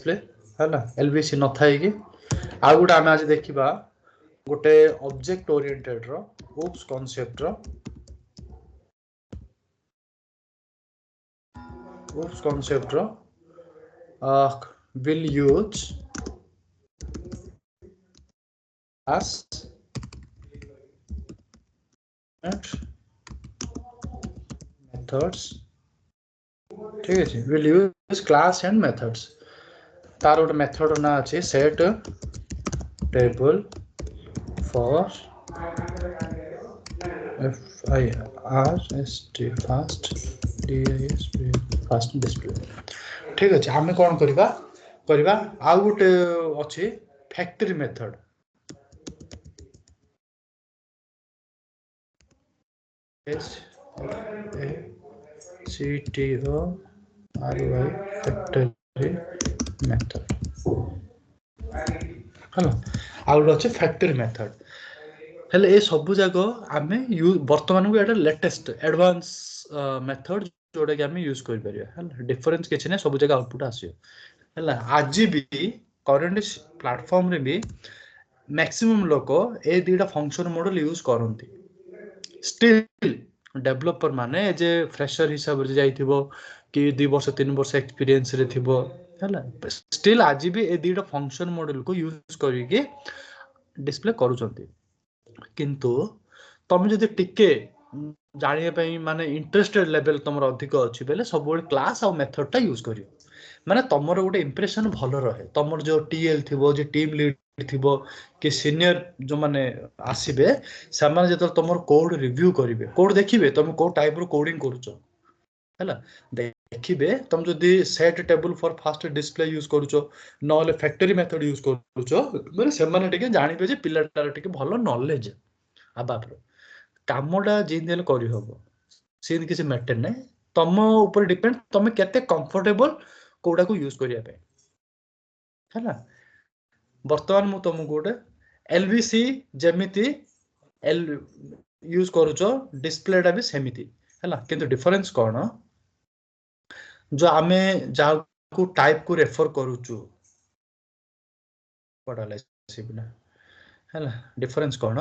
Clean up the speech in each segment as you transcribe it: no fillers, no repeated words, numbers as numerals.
Display हैला एलवीसी न Thai कि आ गुटे आमे आज देखिबा गोटे ऑब्जेक्ट ओरिएंटेड रो ओप्स कांसेप्ट रो will use as methods ठीक है will use class and methods तार गोटे मेथड ना अच्छे set table for fast display ठीक अच्छे आम कौन करवा आउ गोटे अच्छे factory method CTORY factory method hello आउ गोटे अच्छे फैक्ट्री मेथड हेले ए सब जाक आम बर्तमान को एटा लेटेस्ट एडवांस मेथड जोटा कि आम यूज कर डिफरेंस किसी ना सब जगह आउटपुट आसो आज भी करेंट प्लेटफॉर्म रे भी मैक्सिमम लोक ए दुटा फंक्शन मॉडल यूज करती स्टिल डेवलपर माने जे फ्रेशर हिसाब से जाइथिबो कि 2 वर्ष 3 वर्ष एक्सपीरियंस रे थिबो हैला स्टिल आज भी ए दुटा फंक्शन मॉडल को यूज करके डिस्प्ले करूचंती किंतु तुम जदि टिके जानिया पई माने इंटरेस्टेड लेवल तुमर अधिक अछि बेले सब बळे क्लास आ मेथड टा यूज करियो माने तुमर गोटे इंप्रेशन भलो रहे तुमर जो टीएल थिबो जे टीम लीड थिबो कि सीनियर जो माने आसीबे से माने जतो तुमर कोड रिव्यू करिवे कोड देखिबे तुम को टाइप रो कोडिंग करूचो हैला देखिबे तुम जदि set table for first display use करूचो नले फैक्ट्री मेथड यूज करूचो माने से माने टिके जानिबे जे पिलाटार टिके भलो नॉलेज आबाप रो कामडा जिंदेल करि होबो सीन किसी मैटर नै तम ऊपर डिपेंड तमे केते कंफर्टेबल कोडा को यूज करिया पे हैला वर्तमान मु तुमको गोटे एलवीसी जेमिति एल यूज करूचो डिस्प्लेटा भी सेमिति हैला किंतु डिफरेंस कोन जो आमे जा को टाइप को रेफर करूचु पडाले सिबिना हैला डिफरेंस कोन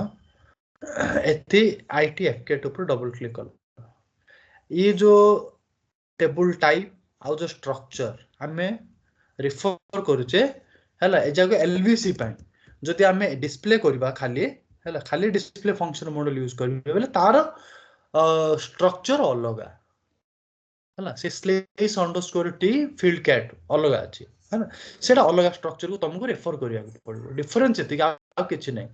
एथि आईटी एफकेट ऊपर डबल क्लिक कर ये जो टेबल टाइप आउ जो स्ट्रक्चर आमे रेफर करूचे हैला ए जाको एलवीसी पाई जदि आमे डिस्प्ले करबा खाली हैला खाली डिस्प्ले फंक्शन मॉडल यूज करबे बेले तार स्ट्रक्चर अलगा हैला से SLIS underscore T fieldcat अलगा अछि हैला सेटा अलगा स्ट्रक्चर को तुमको रेफर करिया पड़ो डिफरेंस एति आ किछ नै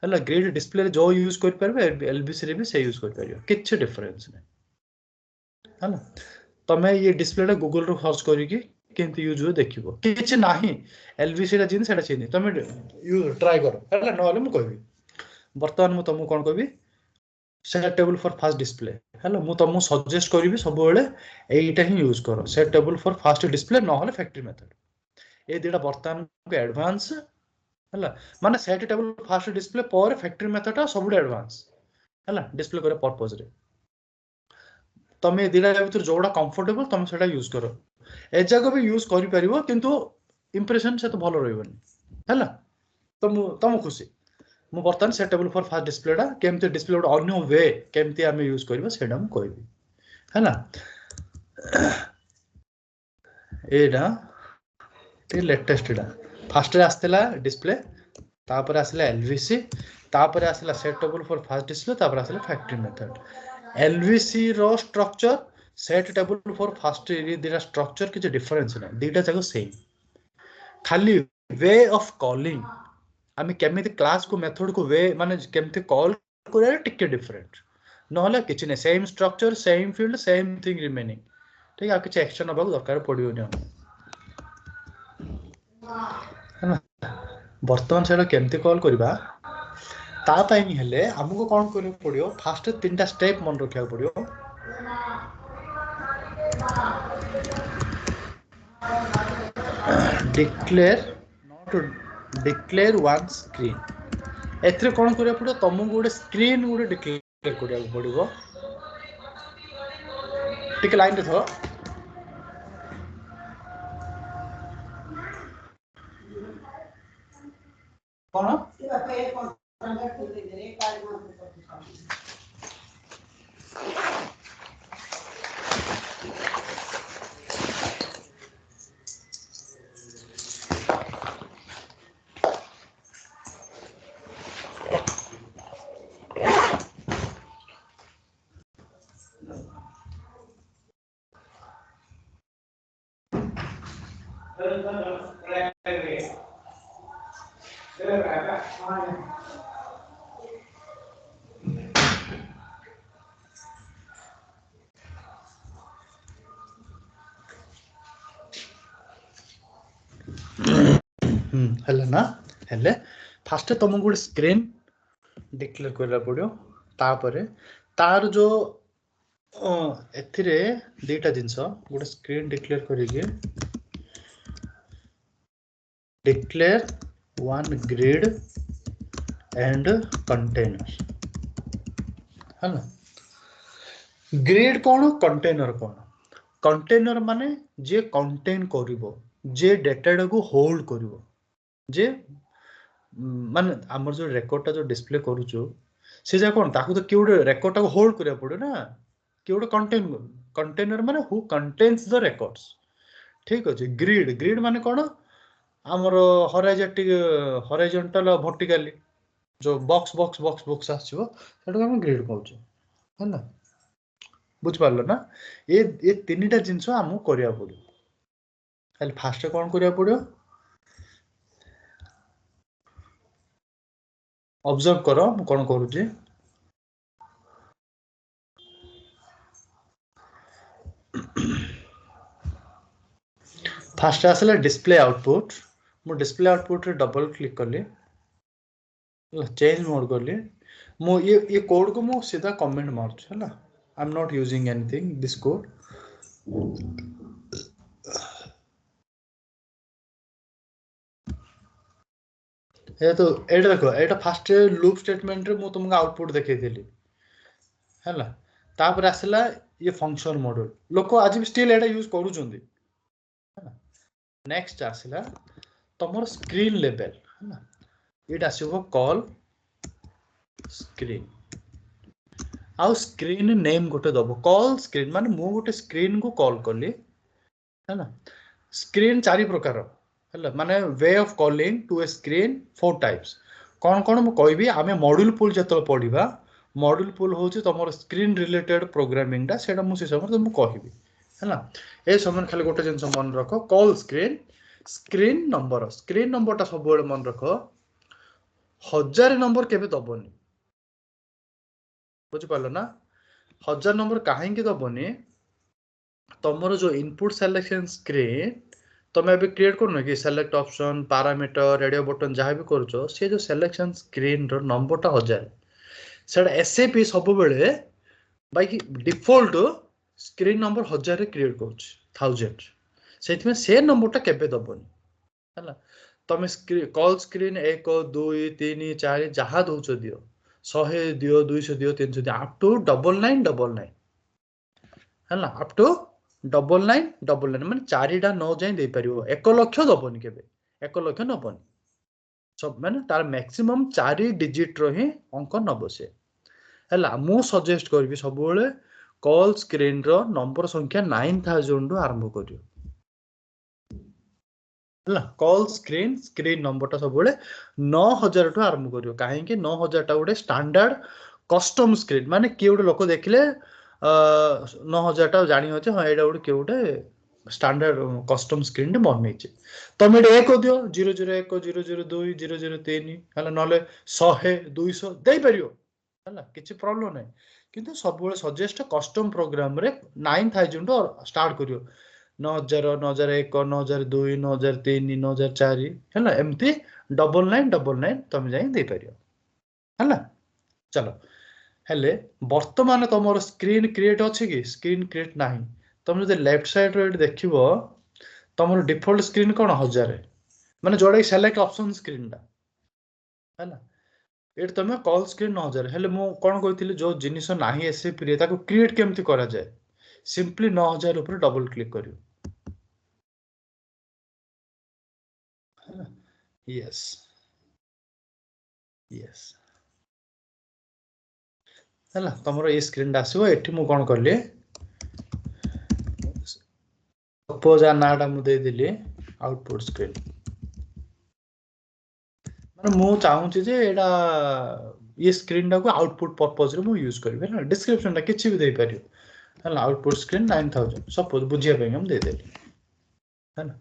हैला ग्रेड डिस्प्ले जो यूज कर परबे एलवीसी रे भी से यूज कर परियो किछ डिफरेंस नै हैला तमे ये डिस्प्ले टा गूगल रो सर्च करिकि केंति यूज हो देखिबो किछ नाही एलवीसी रा जिन सेटा चिनि तमे यूज ट्राई करो हैला नहले मु कहबी वर्तमान मु तुमको कोन कहबी set table for first display हैला मु तुमको सजेस्ट करबी सब बेले एटा ही यूज करो set table for first display नहले फैक्ट्री मेथड ए देटा वर्तमान को एडवांस हैला माने सेट टेबल फास्ट डिस्प्ले पर फैक्ट्री मेथड सब एडवांस हैला डिस्प्ले करे पर्पस रे तमे दिला भीतर जोडा कंफर्टेबल तमे सेटा यूज करो ए जाको भी यूज करि परिबो किंतु इंप्रेशन से तो भलो रहइबनी हैला तम खुशी मु बर्तन set table for first display टा केमते डिस्प्ले ओड अन्य वे केमते आमे यूज करबो सेटा मु कहबी हैला एडा ते लेटेस्ट डा फास्ट रे आस्तला डिस्प्ले तापर आसला एलवीसी तापर आसला set table for first display तापर आसला फैक्ट्री मेथड एलवीसी रो structure set table for first रे दिरा स्ट्रक्चर किछ डिफरेंस नै दीटा जाको सेम खाली वे ऑफ कॉलिंग आमे केमिति क्लास को मेथड को वे माने केमिति कॉल करे टिके डिफरेंट नहले किछ नै same structure same field same thing remaining ठीक है किछ एक्शन नबाक दरकार पडियो नै वर्तमान सेटा केमिति कॉल करबा ता पाई हेले हमको कोन करे पडियो फास्ट तीनटा स्टेप मन रखिया पडियो डिक्लेयर वन स्क्रीन एथरे कोन करिया पडियो तुमको गोटे स्क्रीन गोटे डिक्लेयर करिया पडियो टिके लाइन रे थो कौन हेले ना हेले फास्ट तुमको गोटे स्क्रीन डिक्लेयर करला पड़ो तापर तार जो एथिरे दीटा जिनस गोटे स्क्रीन डिक्लेयर करिके declare one grid and container है ना ग्रिड कौन कंटेनर कौन कंटेनर माने जे कंटेन करिवो जे डेटा को होल्ड करिवो जे माने हमर जो रेकॉर्ड टा जो डिस्प्ले करूचो से जा कोन ताकू तो केउडे रेकॉर्ड टा को होल्ड करिया पड़ो ना केउडे कंटेनर माने हु कंटेन्स द रेकॉर्ड्स ठीक अछि ग्रिड ग्रिड माने कोन हमर हॉरिजॉन्टल वर्टिकली जो बॉक्स बॉक्स बॉक्स बॉक्स आछिबो सेटा हम ग्रिड कहउछो है ना बुझ पारलो ना ये तीनटा जिंस हमु करिया पड़ो खाली फास्ट कोन करिया पड़ो ऑब्जर्व करो मु कोन करूची फास्ट आसला डिस्प्ले आउटपुट मु डिस्प्ले आउटपुट रे डबल क्लिक करली चेंज मोड करली मु ये कोड को मु सीधा कमेंट मारछु हैला I am not using anything this code ए तो एटा देखो एटा फर्स्ट लूप स्टेटमेंट रे मु तुमको आउटपुट देखै देली हैला तापर आसला ये फंक्शन मॉड्यूल लोक आज भी स्टिल एटा यूज करू चंदी हैला नेक्स्ट आसला तमर स्क्रीन लेवल हैला एटा आसीबो कॉल स्क्रीन आउ स्क्रीन नेम गोटे दबो कॉल स्क्रीन माने मु गोटे स्क्रीन को कॉल करली है ना स्क्रीन चारि प्रकार है माने way of calling to a screen 4 types कौन कौन मु कहबी आमे मॉड्यूल पुल जतल पढिबा मॉड्यूल पुल होची तमर स्क्रीन रिलेटेड प्रोग्रामिंग टा सेटा मु से समय तुमको कहबी है ना ए समय खाली गोटे जिंस मन रखो कॉल स्क्रीन स्क्रीन नंबर टा सब बेले मन रखो 1000 नंबर केबे दबोनी बुझ पालो ना 1000 नंबर काहे के दबोनी तमरो जो इनपुट सिलेक्शन स्क्रीन तमे अभी क्रिएट करनो कि select option parameter radio button जहाँ भी करूछो से जो सिलेक्शन स्क्रीन रो नंबर टा 1000 सेटा एसएपी सब बेले बाकी डिफॉल्ट स्क्रीन नंबर 1000 रे क्रिएट करूछ 1000 सेति में से नंबर टा केबे दबोनी हला तमे कॉल स्क्रीन 1 2 3 4 जहाँ दोछो दियो 100 दियो 200 दियो 300 दियो अप टू 9999 हला अप टू 9999 माने चारिटा न जाई दे परिबो 1 लाख दबोनी केबे 1 लाख नबोनी सब माने तार मैक्सिमम 4 डिजिट रो ही अंक नबो से हला मु सजेस्ट करबी सब बेले कॉल स्क्रीन रो नंबर संख्या 9000 रो आरंभ करियो हला कॉल स्क्रीन नंबर टा सब बेले 9000 टू आरंभ करियो काहे कि 9000 टा गोटे स्टैंडर्ड कस्टम स्क्रीन माने के गोटे लोक देखले 9000 टा जानि होचे हां एडा गोटे के गोटे स्टैंडर्ड कस्टम स्क्रीन बनै छै तमे एडा 1 दियो 001 002 003 हला नले 100 200 दे परियो हला किछि प्रॉब्लम नै किंतु सब बेले सजेस्ट कस्टम प्रोग्राम रे 9000 रो स्टार्ट करियो 9000 9001 9002 9003 9004 हला एमती 9999 तमे जाई दे परियो हला चलो हेले वर्तमान तुम स्क्रीन क्रिएट अच्छी कि स्क्रीन क्रिएट ना तुम जो लेफ्ट साइड रे देखिबो तुम डिफॉल्ट स्क्रीन कौन 1000 माने जोड़े सेलेक्ट ऑप्शन स्क्रीन टा है ना ये तुम कॉल स्क्रीन 9000 हेले मु कोन कहतिली जो जिनिस नाही एसएपी रे ताको क्रिएट केमती करा जाए सिंपली 9000 ऊपर डबल क्लिक करियो है ना यस यस हैला तमरो ए स्क्रीन आसीबो एठी मु कोन करली सपोज आ नाटा मु दे दिली आउटपुट स्क्रीन माने मु चाहूची जे एडा ये स्क्रीन टा को आउटपुट पर्पस रे मु यूज करबे ना डिस्क्रिप्शन टा किछि भी दे परियो हैला आउटपुट स्क्रीन 9000 सपोज बुझिया पे हम दे देली हैला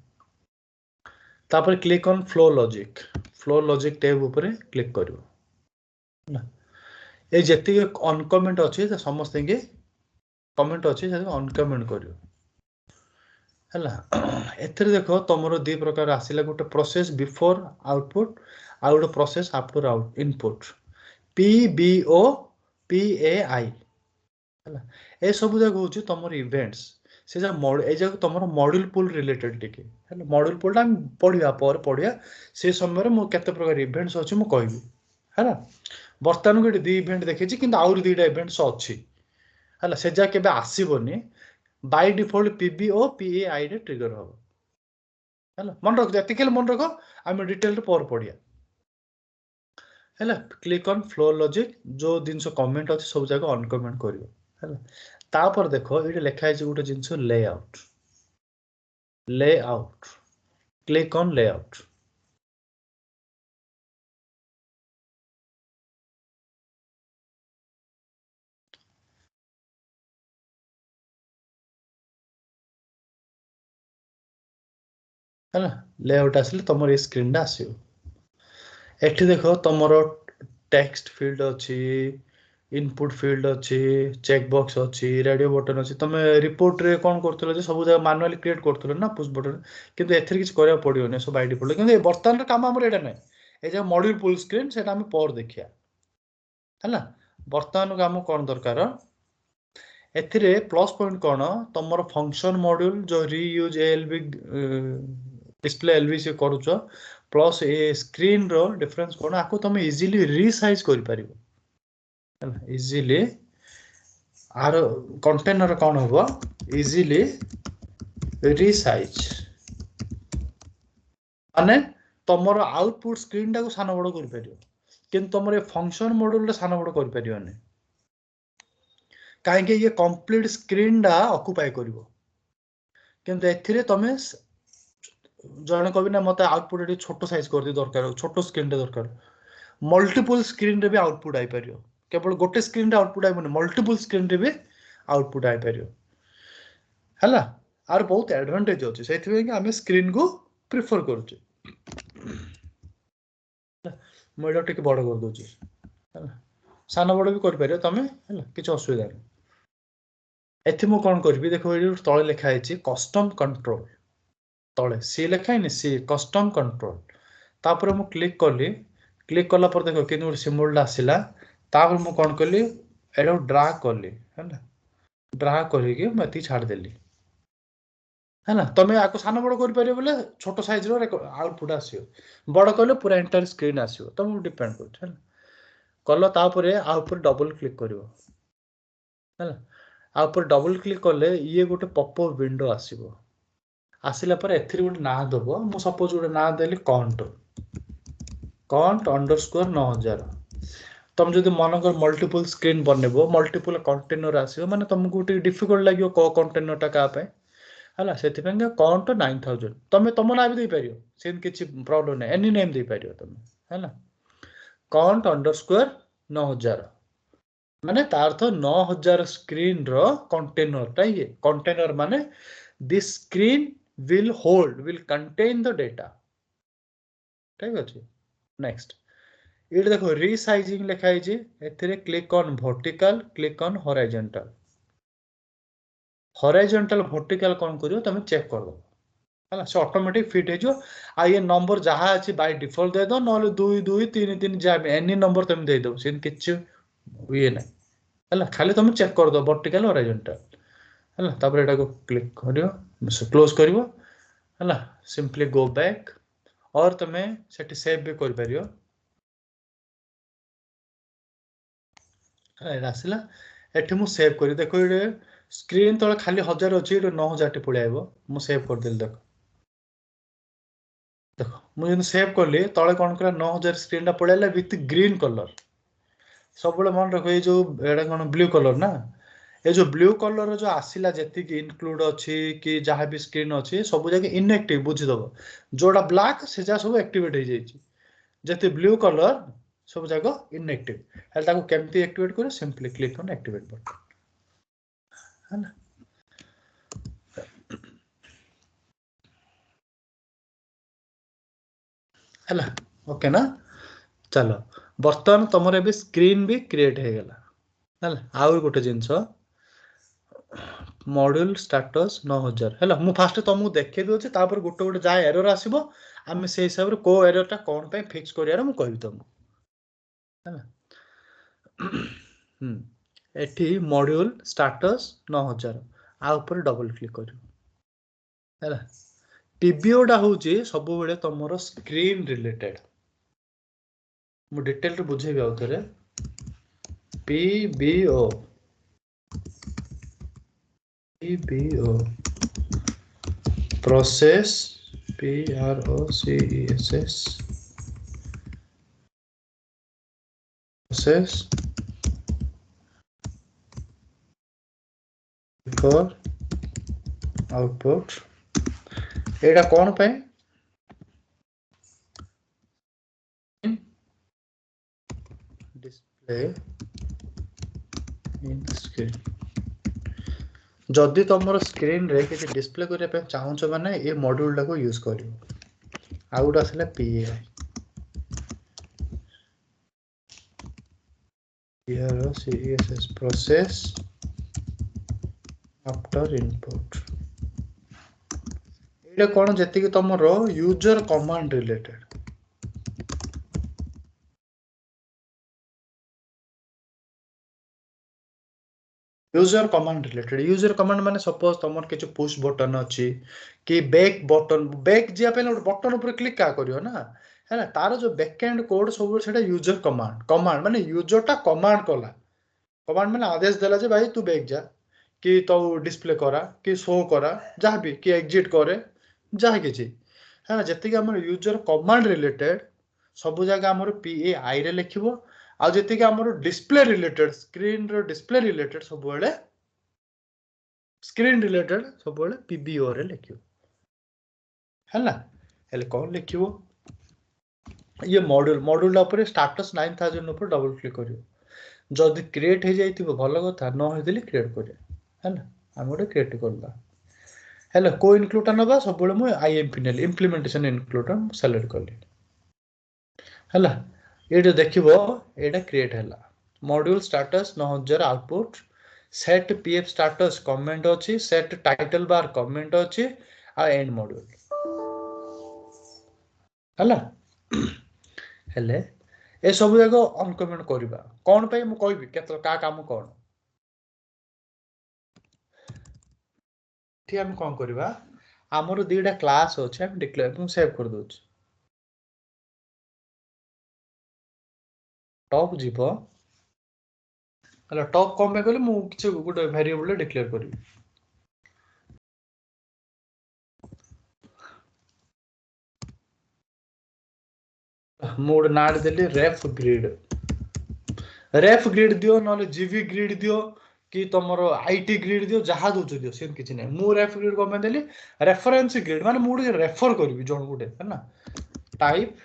तापर click on flow logic tab ऊपर क्लिक करियो ना ए जेति अनकमेंट अछि से समस्त के कमेंट अछि से अनकमेंट करियो हैला एथरे देखो तमरो दी प्रकार आसिला गोटे प्रोसेस बिफोर आउटपुट आ गोटे process after out input PBO PAI हैला ए सब जगह होची तमरो इवेंट्स से जा ए जगह तमरो मॉड्यूल पुल रिलेटेड टिके हैला मॉड्यूल पुल टा हम पढ़िया से समय रे मो केते प्रकार इवेंट्स अछि मो कहबी हैला वर्तमान को दी इवेंट देखिछि किंतु आउर दीटा इवेंट्स अछि हैला से जा केबे आसीबोनी बाय डिफॉल्ट PBO PAI रे ट्रिगर हो हैला मन रख जतिकेल मन रख हम डिटेल रे पर पढ़िया हैला क्लिक ऑन फ्लो लॉजिक जो जिंस कमेंट अछि सब जगह ऑन कमेंट करियो हैला तापर देखो एटे लिखा है गोटे जिंस लेआउट क्लिक ऑन लेआउट हैला लेआउट आसले तमर स्क्रीन टा आसीयो एठी देखो तमरो टेक्स्ट फील्ड अछि इनपुट फील्ड अछि चेक बॉक्स अछि रेडियो बटन अछि तमे रिपोर्ट रे कोन करथलो जे सब जगह मैनुअली क्रिएट करथलो ना पुश बटन किंतु एथरे किछ करया पडियो ने सब बाय डिफॉल्ट किंतु वर्तमान रे काम हमर एटा नै ए जे मॉड्यूल फुल स्क्रीन सेटा हम पर देखिया हैला वर्तमान काम कोन दरकार एथिरे प्लस पॉइंट कोन तमरो फंक्शन मॉड्यूल जो रीयूज एलबी डिस्प्ले एलबी से करूचो प्लस ए स्क्रीन रो डिफरेंस कोन आको तमे इजीली रीसाइज करि परिबो इजीली आर कंटेनर कोन होबो इजीली रीसाइज माने तमरो आउटपुट स्क्रीन टा को सानो बडो करि परियो किंतु तमरे फंक्शन मॉड्यूल रे सानो बडो करि परियो नै काहे के ये कंप्लीट स्क्रीन टा ऑक्युपाई करिवो किंतु एथिरे तमे जने कभी ना मते आउटपुट एटी छोटो साइज कर दे दरकार छोटो स्क्रीन रे दरकार मल्टीपल स्क्रीन रे भी आउटपुट आइ परियो केवल गोटे स्क्रीन रे आउटपुट आइ बने मल्टीपल स्क्रीन रे भी आउटपुट आइ परियो हला आर बहुत एडवांटेज अछि सेथि में कि हमें स्क्रीन को प्रेफर करूचे म एटा टिके बड़ कर दोची हला सानो बड़ भी कर परियो तमे हला किछ असुविधा नै एथि मु कोन करबी देखो ए तळे लिखा हैछि कस्टम कंट्रोल तळे सी लिखा हैनि सी कस्टम कंट्रोल तापर मु क्लिक कला पर देखो कि सिंबल आसिला तापर मु कोन करली एडो ड्रैग करली हैला ड्रैग करिके मति छाड़ देली हैला तमे आको सानो बड़ कर परियो बोले छोटो साइज रो आउटपुट आसियो बड़ कले पूरा एंटायर स्क्रीन आसियो तम डिपेंड करछ हैला कलो तापरे आ ऊपर डबल क्लिक करियो हैला आ ऊपर डबल क्लिक करले ये गोटे पॉपअप विंडो आसीबो आसिला पर एथिर गोटे ना दबो मु सपोज गोटे ना देली कंट अंडरस्कोर 9000 तुम जदि मन कर मल्टीपल स्क्रीन बनेबो मल्टीपल कंटेनर आसीबो माने तुमको गोटे डिफिकल्ट लागियो को कंटेनर टा का पे हला सेति पेंगे कंट 9000 तमे तम ना भी दे परियो सेन किछि प्रॉब्लम नै एनी नेम दे परियो तमे हला कंट अंडरस्कोर 9000 माने तार अर्थ 9000 स्क्रीन रो कंटेनर टा ये कंटेनर माने this screen will contain the data ठीक अछि नेक्स्ट ये देखो रीसाइजिंग लिखा है जी एथिरे click on vertical click on horizontal vertical कोन करियो तमे चेक कर दो हला से ऑटोमेटिक फिट हे जो आ ये नंबर जहा अछि बाय डिफॉल्ट दे दो नले 2 2 3 3 जा एनी नंबर तमे दे दो सेन किछ ये नै हला खाली तमे चेक कर दो वर्टिकल हॉरिजॉन्टल हला तापर एटा को क्लिक करियो क्लोज करियो हला सिंपली गो बैक और तमे सेठी सेव भी कर परियो हला आसिला एठी मु सेव करी देखो ये स्क्रीन तळे खाली 1000 अछि 9000 टे पळे आइबो मु सेव कर देल देखो देखो मुझे सेव कली तले कौन कला 9000 स्क्रीन टा पड़ेला विथ ग्रीन कलर सब मन रख ये जो एटा कौन ब्लू कलर ना ये जो ब्लू कलर जो आसिला जति इनक्लूड अच्छी कि जहाँ भी स्क्रीन अच्छी सब जगह इनएक्टिव बुझीदब जोड़ा ब्लैक से जा सब एक्टिवेट हो जाए जति ब्लू कलर सब जगह इनएक्टिव हेल्ला ताको केमती एक्टिवेट करे simply click on activate button है ना है ओके ना चलो बर्तमान तुम ए स्क्रीन भी क्रिएट हो गला है आउ गोटे जिनस मॉड्यूल स्टेटस 9000 है मु फास्ट तुमको देखे दूसरी तापर गोटे गोटे जहाँ एरर आसो आम से हिसाब से को एररटा कौन पे फिक्स कर मुझे तुमको है एठी मॉड्यूल स्टेटस 9000 आ ऊपर डबल क्लिक कर पीबीओटा हूँ सब बेले तुम स्क्रीन रिलेटेड मु डिटेल रे बुझेबी आउ थे PBO PBO process PROCESS process for output एटा कौन पे डिस्प्ले इन स्क्रीन जदि तुम स्क्रीन रे किसी डिस्प्ले करने चाहूच मैंने ये मॉड्यूल टाको यूज कर आउ गोटे आसला PROCESS प्रोसेस आफ्टर इनपुट ये कौन जी तुम user command related user command related user command माने सपोज तुम किसी पुश बटन अच्छी कि बैक जावाई गोटे बटन उपर क्लिक क्या करियो ना है ना तार जो बैकएंड कोड सब सेटा यूजर कमांड कमांड माने यूजरटा कमांड कला कमांड माने आदेश देला जे भाई तू बैक जा कि तो डिस्प्ले करा कि शो करा जहाँ भी कि एग्जिट करे जहाँ किसी है ना जी आम यूजर कमांड रिलेटेड सब जगह आम PAI रे लिखिबो आ जी आम डिस्प्ले रिलेटेड स्क्रीन रो डिस्प्ले रिलेटेड सब बेले स्क्रीन रिलेटेड सब बेले PBO रे लिखिबो है ना हेले कौन लिखिबो ये मॉड्यूल ऊपर स्टेटस 9000 ऊपर डबल क्लिक करियो जदि क्रिएट हो जाइए भल कथा न होइदिले क्रिएट करिया है ना आम गोटे क्रिएट करला हेलो को इनक्लूडर नबा सब मुझे IMP इम्प्लीमेंटेशन इनक्लूडर सेलेक्ट कली है ये देखो ये क्रिएट है module status 9000 output set PF status comment अच्छी सेट टाइटल बार कमेंट अच्छी आ एंड मॉड्यूल है ए सब जाक अनकमेंट करवा कौन पे मु कहबी केत का काम कौन ठीक आम कौन करवा आमर दीटा क्लास अच्छे आम डिक्लेयर सेव कर दो टॉप जीव टॉप कौन पे कहले मु किसी गोटे वेरिएबल डिक्लेयर करी मु गोटे ना देली रेफ ग्रिड दियो ना जीवी ग्रिड दियो कि तुम IT ग्रिड दियो जहाँ दौच दियो से किसी ना मु रेफ ग्रिड कौन देली रेफरेंस ग्रिड माने मुझे रेफर करी जन गोटे है ना टाइप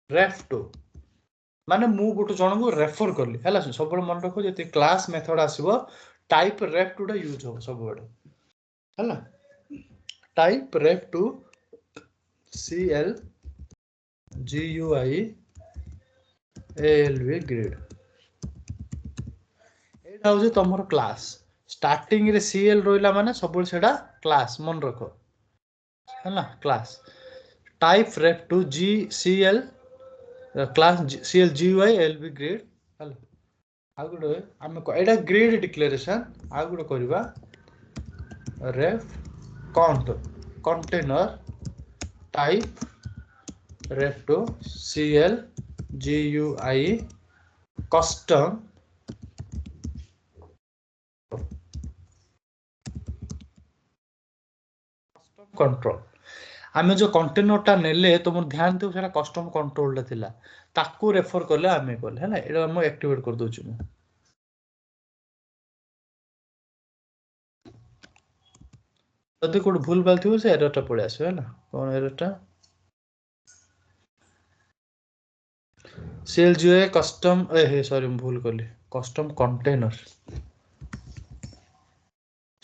रेफ टू माने मु गोटे जन को रेफर कली है सब मन रख जी क्लास मेथड आसो टाइप रेफ टू यूज हो सब है type ref to CL GUI ALV grid एटा हूँ तुम क्लास स्टार्टिंग रे CL रहा माने सब क्लास मन रख है ना class type ref to CL class CL GUI ALV grid हेलो आ गोटे आम एटा ग्रिड डिक्लेरेशन आ गोटे करवा ref count container type ref to CL GUI custom control आमे जो कंटेनरटा नेले तुम ध्यान दो सेटा कस्टम कंट्रोल थिला ताकू रेफर करले आमे कल हैला एटा हम एक्टिवेट कर दोछु मैं जदि कोड भूल भाल थिबो से एररटा पळे आसो हैला कोन एररटा CLGA कस्टम हे सॉरी मैं भूल करली custom container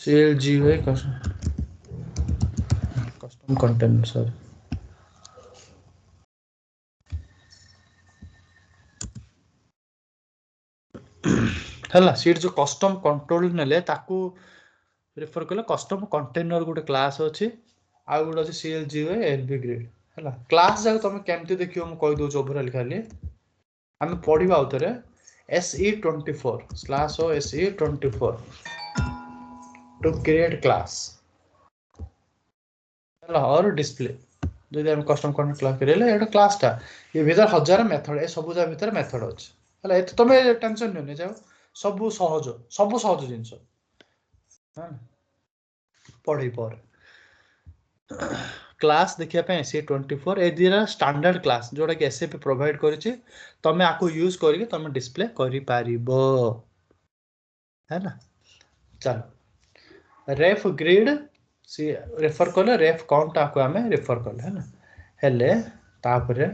CLGA custom container sorry हैला सीट जो कस्टम कंट्रोल नेले ताकू रेफर कले कस्टम कंटेनर गोटे क्लास अछि आ गोटे अछि CLGA LB ग्रिड हैला क्लास जाक तुम केमती देखियो हम कहि दोछ ओवरऑल खाली हम पढिबा उतरे SE24/SE24 to create class हैला और डिस्प्ले जदि हम कस्टम कंटेनर क्लास करेले एटा क्लास टा ये भीतर हजार मेथड ए सब जा भीतर मेथड अछि हैला एत तुम टेंशन नै जाओ सब सहज जिंस हां पढै पर क्लास देखिया पे SE24 ए दिरा स्टैंडर्ड क्लास जोडा कि SAP प्रोवाइड करिछि तमे आको यूज करिके तमे डिस्प्ले करि पारिबो हैना चल रेफ ग्रिड सी रेफर करले रेफ काउंट आको हमें रेफर करले हैना हेले तापरे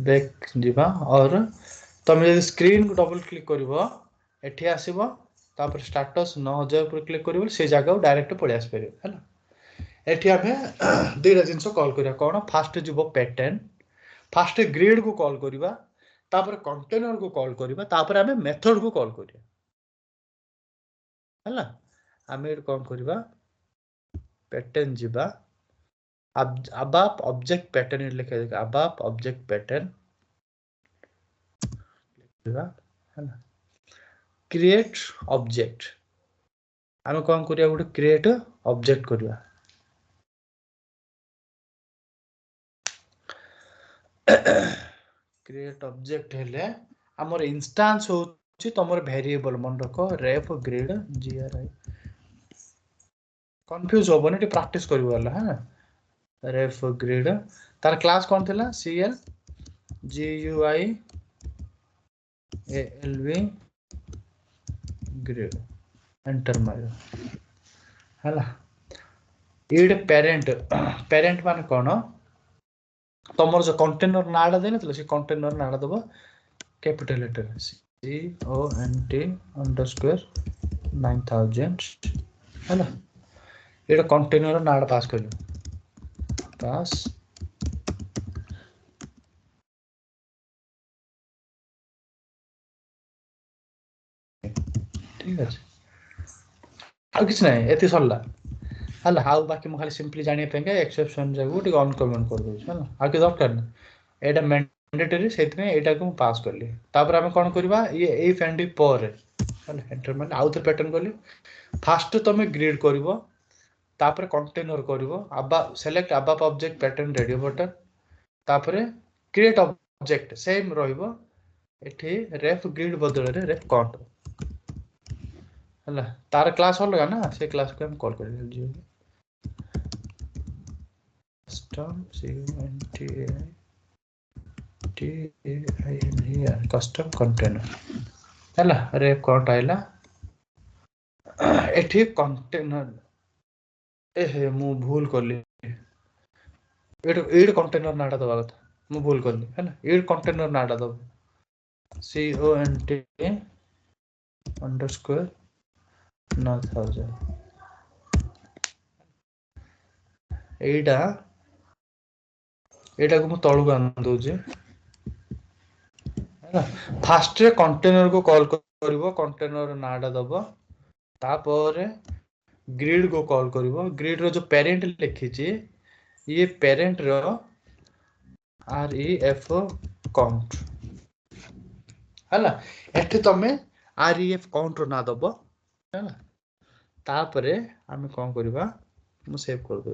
बैक दिबा और तमे यदि स्क्रीन को डबल क्लिक करबो एठी आसीबो तापर स्टेटस 9000 पर क्लिक करबो से जगह डायरेक्ट पळे आस परिबो हैना एठी हमें दुईटा जिनस कॉल करिया कोन फास्ट जिवो पैटर्न फास्ट ग्रिड को कॉल करिबा तापर कंटेनर को कॉल करिबा तापर हमें मेथड को कॉल करिया हैला हमें कोन करिबा पैटर्न जिबा अबाप ऑब्जेक्ट पैटर्न लिखे देगा अबाप ऑब्जेक्ट पैटर्न लिखा हैला क्रिएट ऑब्जेक्ट हमें कोन करिया गोटे क्रिएट ऑब्जेक्ट करिया क्रिएट ऑब्जेक्ट हेले हमर इंस्टेंस होची तमर वेरिएबल मन रखो रेफ ग्रिड GRI कंफ्यूज होबो ने प्रैक्टिस करियो वाला है रेफ ग्रिड तार क्लास कोन थिला CL GUI ALV grid enter मारो हैला इड पेरेंट माने कोन तमर जो कंटेनर नाडा देने से कंटेनर नाडा दबो कैपिटल लेटर CONT_9000 हैला एटा कंटेनर नाडा पास करियो पास ठीक है आ किछ नै एति सरला हला हाउ बाकी म खाली सिंपली जानिया पेंगे एक्सेप्शन जागु टिक ऑन कमेंट कर दो हला आ के दरकार नै एटा मैंडेटरी सेति में एटा को पास करली तापर हम कोन करबा ये इफ एंड इफ पर हला एंटर माने आउटर पैटर्न करली फास्ट तमे ग्रिड करबो तापर कंटेनर करबो अबा select ABAP object pattern radio button तापर क्रिएट ऑब्जेक्ट सेम रहइबो एठी रेफ ग्रिड बदल रे रेफ काउंट हला तार क्लास अलगा ना से क्लास को हम कॉल कर लीजिए custom custom container हला रेफ काउंट आइला एठी कंटेनर ए मु भूल करली एड कंटेनर नाटा दबा कथा मु भूल करली है ना एड कंटेनर नाटा दब CONT_9000 एटा एटा को मु तळु आन दोजे है ना फास्ट रे कंटेनर को कॉल करबो कंटेनर नाटा दबो तापर ग्रिड को कॉल करिवो ग्रिड रो जो पेरेंट लिखि छी ये पेरेंट रो REF काउंट हला एठी तमे REF काउंट रो ना दबो हला तापरे हम कोन करबा मु सेव कर दो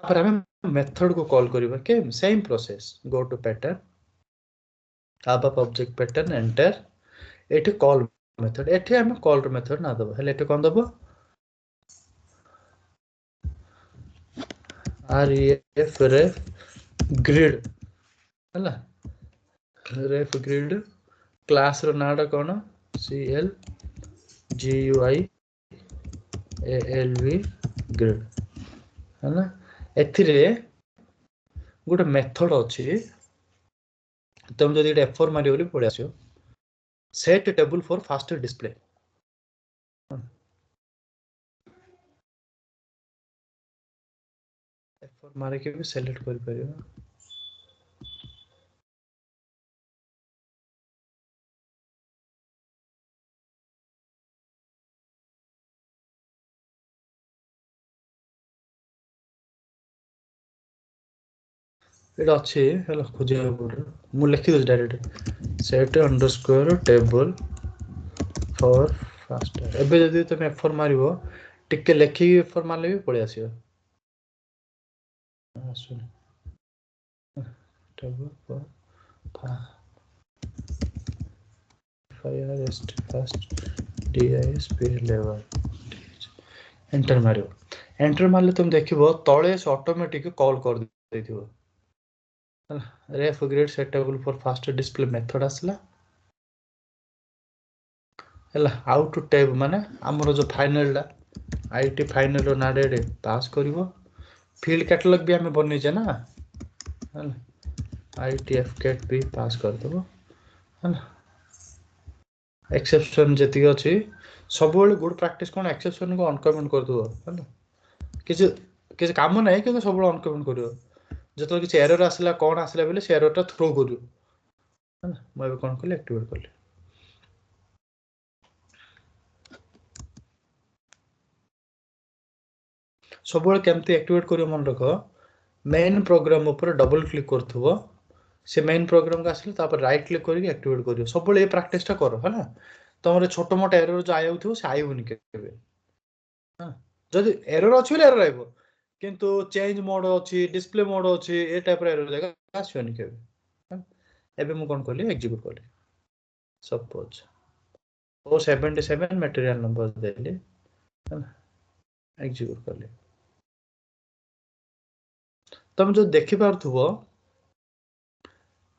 तापर हम मेथड को कॉल करबा के same process go to pattern ABAP object pattern enter एठी कॉल मेथड एठी हम कॉल रो मेथड ना दबो हेले एठी कोन दबो ref grid हला ref grid क्लास रो नाडा कोन cl gui alv grid हला एथिरे गोटे मेथड अछि तुम जदि F4 मारियो बोली पड़े आसियो set table for first display F4 मारे के भी सिलेक्ट कर परियो एटा अछि हेलो खोजे पड़ो मु लिखि दो direct set underscore table for faster एबे जदि तुम F4 मारिबो टिके लेखि F4 मारले भी पड़े आसियो आसु table for fast DISP level enter Mario enter मारले तुम देखिबो तळे से ऑटोमेटिक कॉल कर देथिबो ref grid setable for faster display method आसला हला हाउ टू टैब माने हमरो जो फाइनल ला आईटी फाइनल रो नाडे पास करिवो फील्ड कैटलॉग भी हमें बनै जे ना हला आईटीएफ कैट भी पास कर देबो हला एक्सेप्शन जति अछि सब बेले गुड प्रैक्टिस कोन एक्सेप्शन को अनकमेंट कर दो हला किछ किछ काम नै कि सब बेले अनकमेंट करियो जतो किछ एरर आसला कोन आसला बेले से एरर ता थ्रो करियो हला मैं भी कोन करले एक्टिवेट करले सब बेले केमते एक्टिवेट करियो मन रखो मेन प्रोग्राम ऊपर डबल क्लिक करथबो से मेन प्रोग्राम का आसले तापर राइट क्लिक करके एक्टिवेट करियो सब बेले ए प्रैक्टिस ता करो हला तमरे छोटो मोटा एरर जो आयउथो से आइबोनी केबे हां जदि एरर अछि बेले एरर आइबो किंतु चेंज मोड अछि डिस्प्ले मोड अछि ए टाइप रे एरर जगह आसियोनी केबे एबे मु कोन करली एग्जीक्यूट करली सपोज 477 मटेरियल नंबर देली एग्जीक्यूट करली तुम जो देखि पारथुबो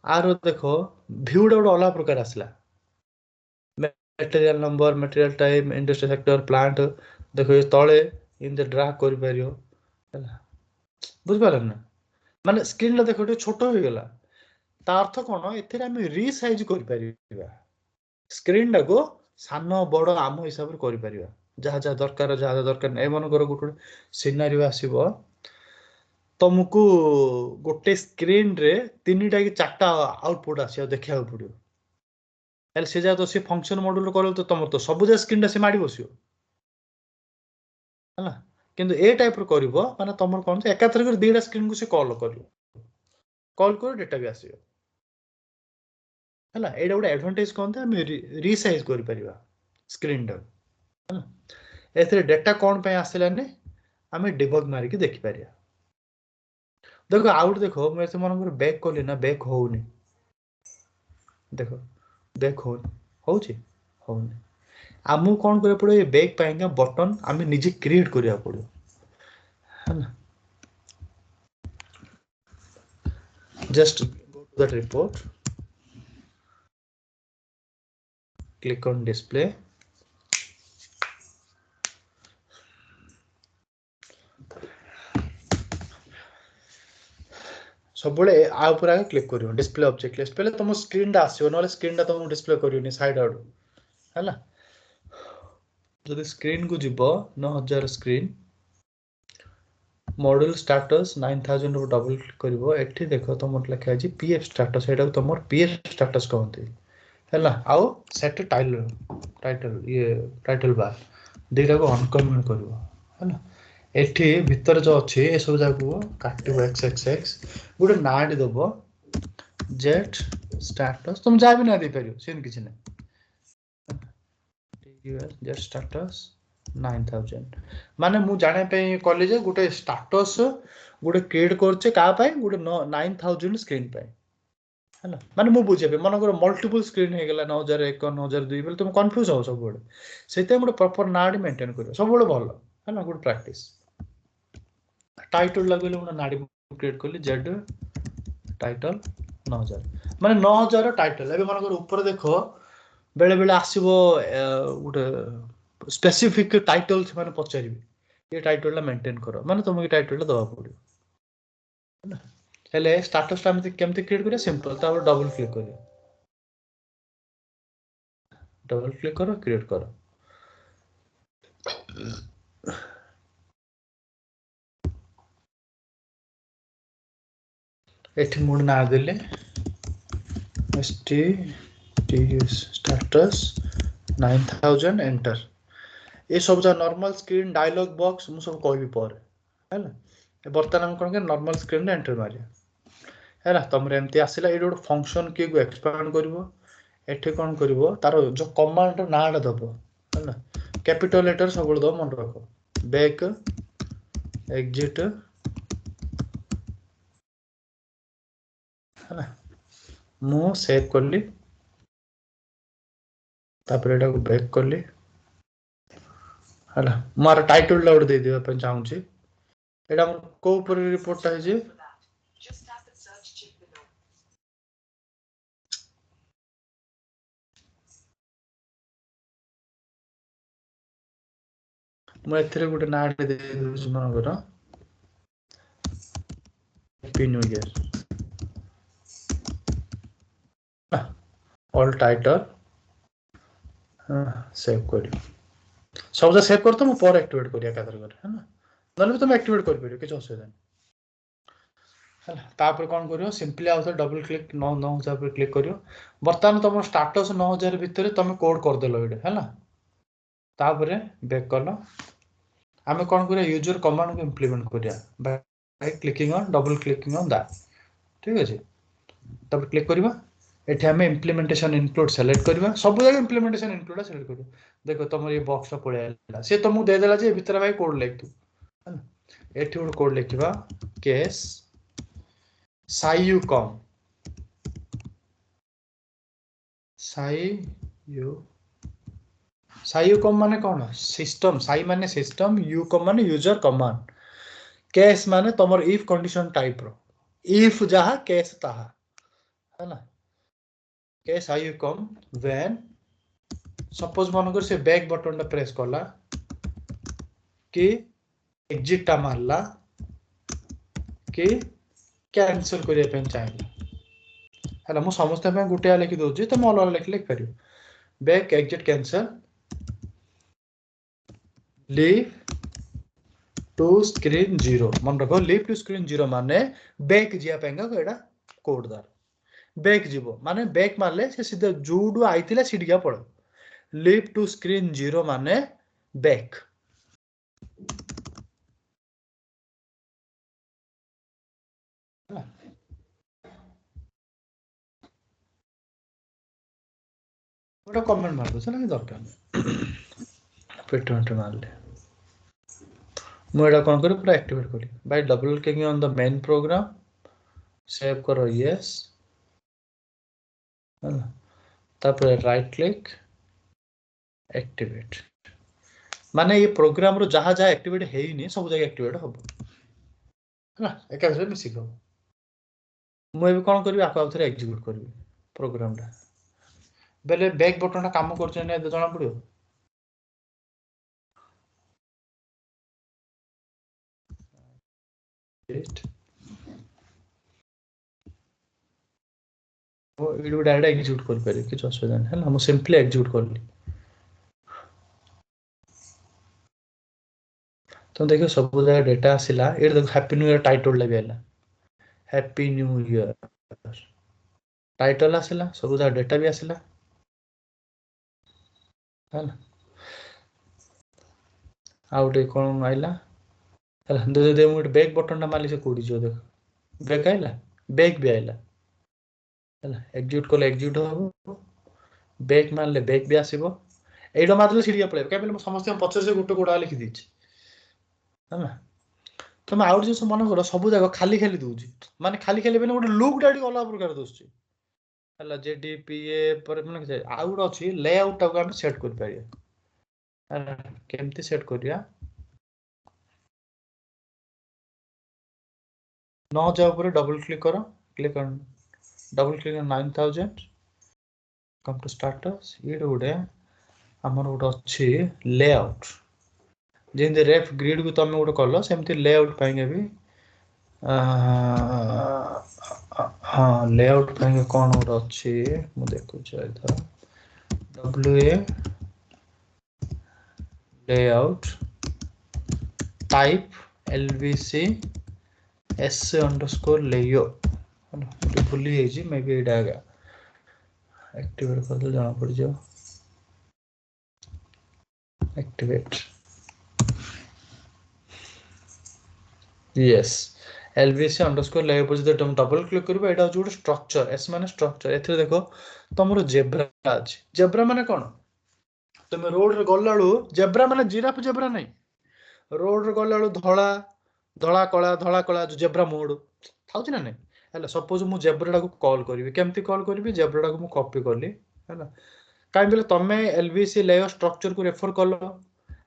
आरो देखो व्यू डा अलग प्रकार आसला material number material type industry sector plant देखो ये तळे इन द ड्रैग करि परियो हला बुझ पारल ना माने स्क्रीन ला देखो तो छोटो हो गेला ता अर्थ कोन एथिरे हम रीसाइज करि परिबा स्क्रीन डा को सानो बड़ आम हिसाब रे करि परिबा जहा दरकार नै मन करो गुट सिनेरियो आसीबो तुमको गोटे स्क्रीन रे तीनटा कि चारटा आउटपुट आसी देखिया पड़ियो हेल से जा तो से फंक्शन मॉड्यूल करल तो तुम तो सब जे स्क्रीन टा से माडी बसियो हला किंतु ए टाइप रो करबो माने तुमर कोन से एकाथर कर दीटा स्क्रीन को से कॉल करियो कॉल कर डेटा भी आसीयो हला एडा गोटे एडवांटेज कोन था हम रीसाइज करि परिबा स्क्रीन टा हला एथरे डेटा कोन पे आसिलाने हमें डिबग मारी के देखि परिया देखो आउट देखो मैं से मन बैक कली ना बैक होउनी देखो बैक होउची होउनी आमु कोन करे पड़ो ये बैक पाएंगे बटन आमे निजे क्रिएट करिया पड़ो है just go to that report click on display सब बळे आ ऊपर आगे क्लिक करियो डिस्प्ले ऑब्जेक्ट लिस्ट पहले तुम स्क्रीन दा आसीयो नले स्क्रीन दा तुम डिस्प्ले करियोनी साइड आउट हैला जदि स्क्रीन को जिवो 9000 स्क्रीन मॉडल स्टेटस 9000 रो डबल क्लिक करिवो एठी देखो तुमर लिखा अछि पीएफ स्टेटस एटा तुमर पीएफ स्टेटस कहंती हैला आउ सेट टाइटल ये टाइटल बार देटा को अनकमेंट करिवो हैला एठी भीतर जो अछि ए सब जाको काटिबो xxx गुटे नाडी दबो जेट स्टेटस तुम जा भी ना दे परियो सेन किछ नै जेट स्टेटस 9000 माने मु जाने पे कॉलेज गुटे स्टेटस गुटे क्रिएट करछे का पाए गुटे 9000 स्क्रीन पाए है माने मु बुझे मन कर मल्टीपल स्क्रीन हो गला 9001 9002 बेले तुम कंफ्यूज हो सब बड़े सेते गोटे प्रॉपर नाडी मेंटेन करियो सब बड़े भलो है गुड प्रैक्टिस टाइटल लगले गोटे नाडी क्रिएट करली जेड टाइटल 9000 माने 9000 टाइटल एबे मन कर ऊपर देखो बेले बेले आसीबो गोटे स्पेसिफिक टाइटल से माने पचारिबे ये टाइटल ला मेंटेन करो माने तुमके टाइटल ला दवा पड़ियो है ना हेले स्टेटस टा केमते क्रिएट करियो सिंपल ता डबल क्लिक करियो डबल क्लिक करो क्रिएट करो एठी मोड ना देले स्टेटस 9000 एंटर ये सब जा नॉर्मल स्क्रीन डायलॉग बॉक्स मु सब कहबी पर हैला बर्तमान हम कोन के नॉर्मल स्क्रीन एंटर मारिया हैला तमरे एमती आसिला ए गोटे फंक्शन की को एक्सपांड करबो एठी कोन करबो तारो जो कमांड नाडा दबो हैला कैपिटल लेटर सब दो मन रखो बैक एग्जिट हैला मु सेव करली तापर एटा को बैक करली हैला मार टाइटल ला दे दिबा पे चाहू छी एटा को ऊपर रिपोर्ट है जे मु एथरे गोटे नाड दे दूची मन कर happy new year all title save कर सब सेव कर तो मु पर एक्टिवेट करिया कादर कर है ना नले तुम एक्टिवेट कर परियो किछ असुविधा नहीं है तापर कोन करियो सिंपली आउ डबल क्लिक 9000 पर क्लिक करियो वर्तमान तुम स्टेटस 9000 भितर तुम कोड कर देलो एडे है ना तापर बैक करलो आमे कोन करिया यूजर कमांड को इंप्लीमेंट करिया by clicking on double clicking on that ठीक अछि तब क्लिक करबा एठी हमें इंप्लीमेंटेशन इंक्लूड सेलेक्ट करबा सब जगह इंप्लीमेंटेशन इंक्लूड सेलेक्ट करियो देखो तुम ये बॉक्स पळे आला से तुमको दे देला जे भीतर भाई कोड लिख तू एठी उड कोड लिखबा केस साइयुकम साइयुकम माने कोन सिस्टम साइ माने सिस्टम युकम माने यूजर कमांड केस माने तमर इफ कंडीशन टाइप रो इफ जहा केस ताहा है ना केस साइयुकम व्हेन सपोज मन कर से बैक बटन टा प्रेस करला कि एग्जिट टा मारला कि कैंसिल करिया पे चाहिए हैला मु समस्त पे गुटिया लिखि दोची तो मोल लिख परियो back exit cancel leave to screen 0 मन रखो लीव टू स्क्रीन 0 माने बैक जिया पेंगा एडा कोड दार बैक जीवो माने बैक मारले से सीधा जूडू आइतिला सीडिया पड़ो लीव टू स्क्रीन 0 माने बैक गोटे कमेंट मार दो चला दरकार पेट मारले मुझे कौन करी पूरा एक्टिवेट करी by double clicking on the main program save करो यस तापर राइट क्लिक एक्टिवेट माने ये प्रोग्राम रो जहा जहा एक्टिवेट हेइनी सब जगह एक्टिवेट हो है एका से मिसी को मु एबे कोन करबी आको आउथरे एग्जीक्यूट करबी प्रोग्राम टा बेले बैक बटन टा काम करछ ने जणा पड़ियो वो वीडियो डायरेक्ट एग्जीक्यूट कर पारे किछ असुविधा नहीं है ना हम सिंपली एग्जीक्यूट करली तो देखियो सब जगह डेटा आसिला ए देखो हैप्पी न्यू ईयर टाइटल ले आइला हैप्पी न्यू ईयर टाइटल आसिला सब जगह डेटा भी आसिला है ना आउट कोन आइला है दे दे मु बैक बटन टा मारली से कोडी जो देखो बैक आइला बैक भी आइला है एग्जीक्यूट कोले एग्जीक्यूट हो बैक मारले बैक भी आसीबो एडो मारले सीडिया पळे काहे बेले समस्त हम 50 से गुटे कोडा लिखि दिछि है ना तुम आउट जो मन करो सब जगह खाली खाली दूची माने खाली खाली बेले गोटे लुक डाडी अलग प्रकार दोछि ହେଲା JDPA ପରେ ମାନେ କିଛି ଆଉ ଗୋଟେ ଅଛି ଲେଆଉଟ ଟାକୁ ଆମେ ସେଟ୍ କରିପାରିବା। ହେଲା କେମିତି ସେଟ୍ କରିବା? ନ ଯାଅ ଉପରେ ଡबल କ୍ଲିକ୍ କର, click on double click on 9000 come to status. ଏଇଟା ଗୋଟେ ଆମର ଗୋଟେ ଅଛି ଲେଆଉଟ, ଯେମିତି ରେଫ୍ ଗ୍ରିଡ୍ କୁ ତମେ ଗୋଟେ କଲ ସେମିତି ଲେଆଉଟ ପାଇଁକା ବି ହଁ ଲେଆଉଟ ପାଇଁ କ'ଣ ଗୋଟେ ଅଛି ମୁଁ ଦେଖୁଛି ଏଇଥର WA layout type LVC S underscore layer भूली जाइए may be Etah Agha activate कर दो जाना पड़ जाओ activate yes LVC underscore layer पर जब तुम डबल क्लिक करिबो एटा होछ स्ट्रक्चर एस माने स्ट्रक्चर एथरे देखो तमरो जेब्रा अछि जेब्रा माने कोन तुम रोड रे गल्लाळू जेब्रा माने जिराफ जेब्रा नहीं रोड रे गल्लाळू धळा कळा जो जेब्रा मोड थाउछ ना नहीं हैला सपोज मु जेब्रा को कॉल करिवि केमती कॉल करिवि जेब्रा को मु कॉपी करली हैला काई बेले तमे LVC लेयर स्ट्रक्चर को रेफर कलो